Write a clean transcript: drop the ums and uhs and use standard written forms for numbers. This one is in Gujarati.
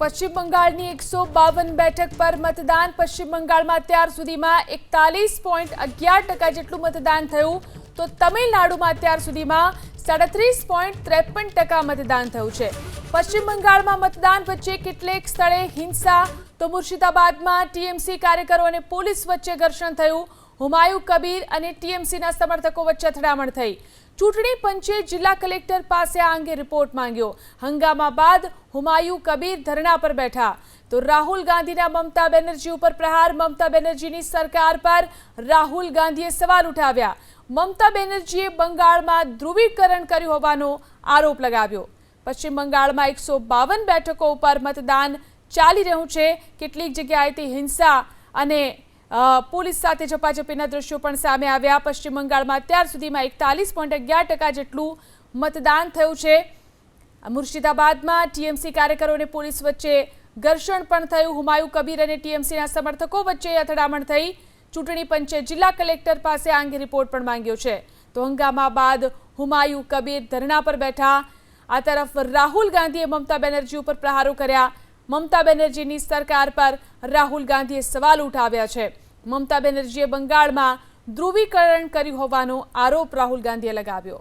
પશ્ચિમ બંગાળની 152 બેઠક પર મતદાન। પશ્ચિમ બંગાળમાં અત્યાર સુધીમાં 41.11% જેટલું મતદાન થયું, તો તમિલનાડુમાં અત્યાર સુધીમાં 37.53% મતદાન થયું છે। પશ્ચિમ બંગાળમાં મતદાન વચ્ચે કેટલેક સ્થળે હિંસા, તો મુર્શિદાબાદમાં ટીએમસી કાર્યકરો અને પોલીસ વચ્ચે ઘર્ષણ થયું। હુમાયુ કબીર અને ટીએમસીના સમર્થકો વચ્ચે અથડામણ થઈ। ચૂંટણી પંચે જિલ્લા કલેક્ટર પાસે આ અંગે રિપોર્ટ માંગ્યો। હંગામા બાદ હુમાયુ કબીર ધરણા પર બેઠા, તો રાહુલ ગાંધીના મમતા બેનર્જી ઉપર પ્રહાર। મમતા બેનર્જીની સરકાર પર રાહુલ ગાંધીએ સવાલ ઉઠાવ્યા। મમતા બેનર્જીએ બંગાળમાં ધ્રુવીકરણ કર્યું હોવાનો આરોપ લગાવ્યો। પશ્ચિમ બંગાળમાં 152 બેઠકો ઉપર મતદાન ચાલી રહ્યું છે। કેટલીક જગ્યાએથી હિંસા અને પોલીસ સાથે ઝપાઝપીના દ્રશ્યો પણ સામે આવ્યા। પશ્ચિમ બંગાળમાં અત્યાર સુધીમાં 41.11% જેટલું મતદાન થયું છે। મુર્શિદાબાદમાં ટીએમસી કાર્યકરો અને પોલીસ વચ્ચે ઘર્ષણ પણ થયું। હુમાયુ કબીર અને ટીએમસીના સમર્થકો વચ્ચે અથડામણ થઈ। ચૂંટણી પંચે જિલ્લા કલેક્ટર પાસે આ અંગે રિપોર્ટ પણ માંગ્યો છે। તો હંગામા બાદ હુમાયુ કબીર ધરણા પર બેઠા। આ તરફ રાહુલ ગાંધીએ મમતા બેનર્જી ઉપર પ્રહારો કર્યા। મમતા બેનર્જીની સરકાર પર રાહુલ ગાંધીએ સવાલ ઉઠાવ્યા છે। મમતા બેનર્જીએ બંગાળમાં ધ્રુવીકરણ કર્યું હોવાનો આરોપ રાહુલ ગાંધીએ લગાવ્યો।